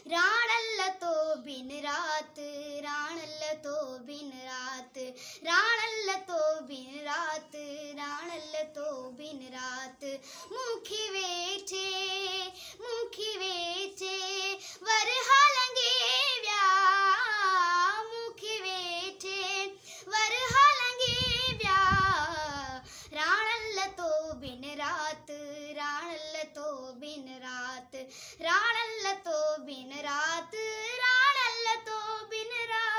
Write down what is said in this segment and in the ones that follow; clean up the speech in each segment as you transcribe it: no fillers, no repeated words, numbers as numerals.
राणल्ल तो बिन रात, राणल्ल तो बिन रात, राणल्ल तो बिन रात, राणल्ल तो बिन रात। मुखी वेचे, मुखी वेचे वरहालंगे व्या, मुखी वेचे वरहालंगे व्या। राणल्ल तो बिन रात, राणल्ल तो बिन रात, राणल्ल तो बिन रात, राणल्ल तो बिन रात।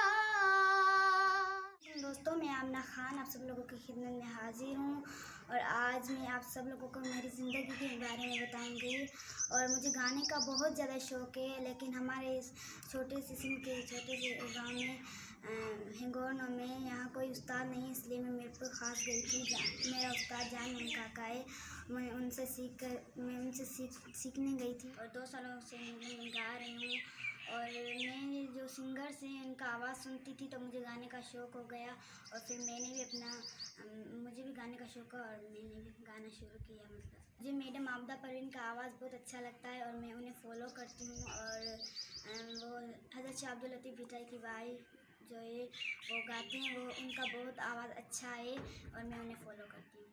दोस्तों, मैं आमना खान आप सब लोगों की खिदमत में हाजिर हूँ और आज मैं आप सब लोगों को मेरी ज़िंदगी के बारे में बताऊंगी। और मुझे गाने का बहुत ज़्यादा शौक़ है, लेकिन हमारे इस छोटे से सिंह के छोटे से गाँव में हिंगोरनों में यहाँ कोई उस्ताद नहीं, इसलिए मैं मेरे पर ख़ास गई थी। मेरा उस्ताद जान मन काका है, मैं उनसे सीखने गई थी और 2 सालों से मैं गा रही हूँ। और मैं जो सिंगर्स हैं उनका आवाज़ सुनती थी तो मुझे गाने का शौक़ हो गया और फिर मैंने भी मुझे भी गाने का शौक़ है और मैंने भी गाना शुरू किया। मतलब मुझे मैडम आबदा परवीन का आवाज़ बहुत अच्छा लगता है और मैं उन्हें फॉलो करती हूँ। और वो हज़रत शाह अब्दुल लतीफ़ भिटाई की वाइफ जो है वो गाते हैं, वो उनका बहुत आवाज़ अच्छा है और मैं उन्हें फॉलो करती हूँ।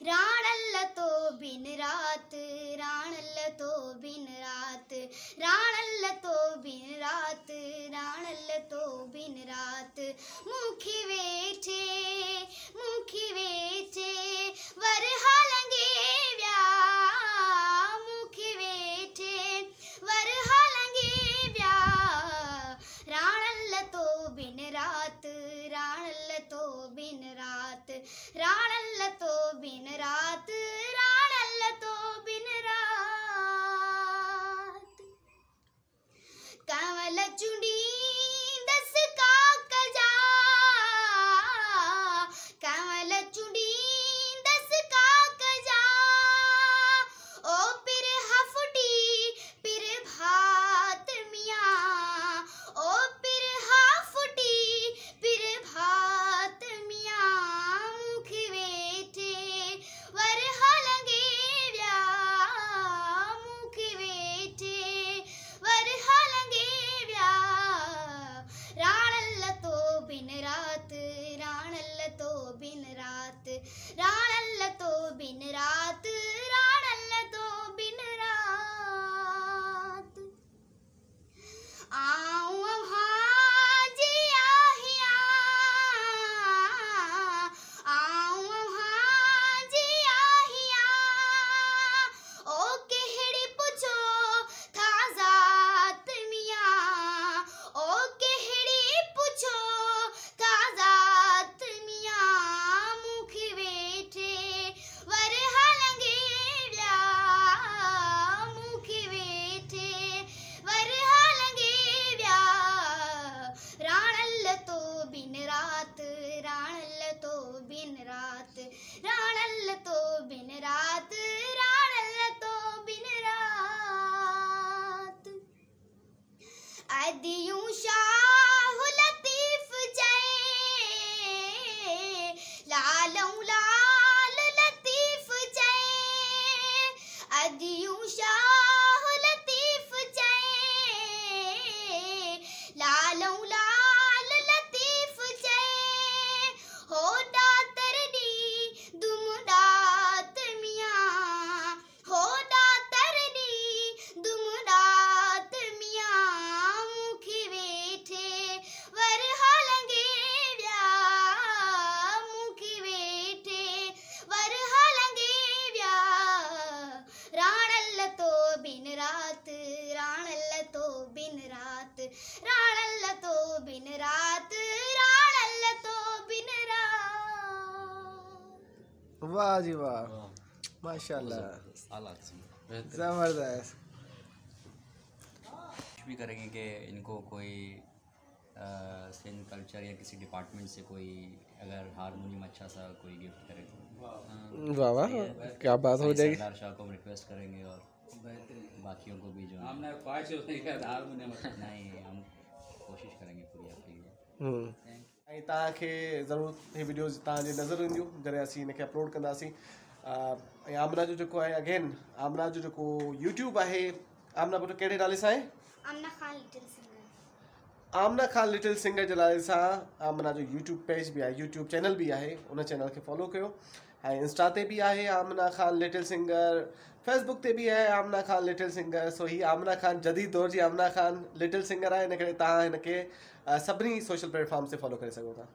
राणल्ल तो बिन रात, राणल्ल तो बिन रात, राणल्ल तो बिन रात, राणल्ल तो बिन रात। मुखी वेचे, मुखी वेचे वरहालंगे व्या, मुखी वेचे वरहालंगे व्या। राणल्ल तो बिन रात, राणल्ल तो बिन रात, राणल्ल तो बिन रात, राणल्ल तो बिन रात। कंवल चुंडी दस काकजा, कंवल चुंडी दस काकजा। राणल तो बिन रात, राणल तो बिन रात। वाह जी वाह, माशाल्लाह, जबरदस्त। भी करेंगे कि इनको कोई सिंध कल्चर या किसी डिपार्टमेंट से कोई अगर हारमोनियम अच्छा सा कोई गिफ्ट करे तो वाह वाह, क्या बात हो जाएगी। सरदार शाह को हम रिक्वेस्ट करेंगे और बाकियों को भी जो हमने ख्वाहिश हारमोनियम नहीं, हम कोशिश करेंगे पूरी आपके लिए। ऐं तव्हांखे ज़रूरु हीअ वीडियोज़ तव्हांजे नज़र ईंदियूं जॾहिं असीं हिनखे अपलोड कंदासीं। ऐं आमना जो जेको आहे अगेन, आमना जो जेको यूट्यूब आहे, आमना पुट कहिड़े नाले सां आहे? आमना खान लिटिल सिंगर। आमना खान लिटिल सिंगर जे नाले सां आमना जो यूट्यूब पेज बि आहे, यूट्यूब चैनल बि आहे, उन चैनल खे फॉलो कयो। ऐं इंस्टा ते बि आहे आमना खान लिटिल सिंगर, फेसबुक ते बि आहे आमना खान लिटिल सिंगर। सो ही आमना खान जदीद दौर जी आमना खान लिटिल सिंगर आहे, इन करे तव्हां हिनखे सभिनी सोशल प्लेटफॉर्म ते फॉलो करे सघो था।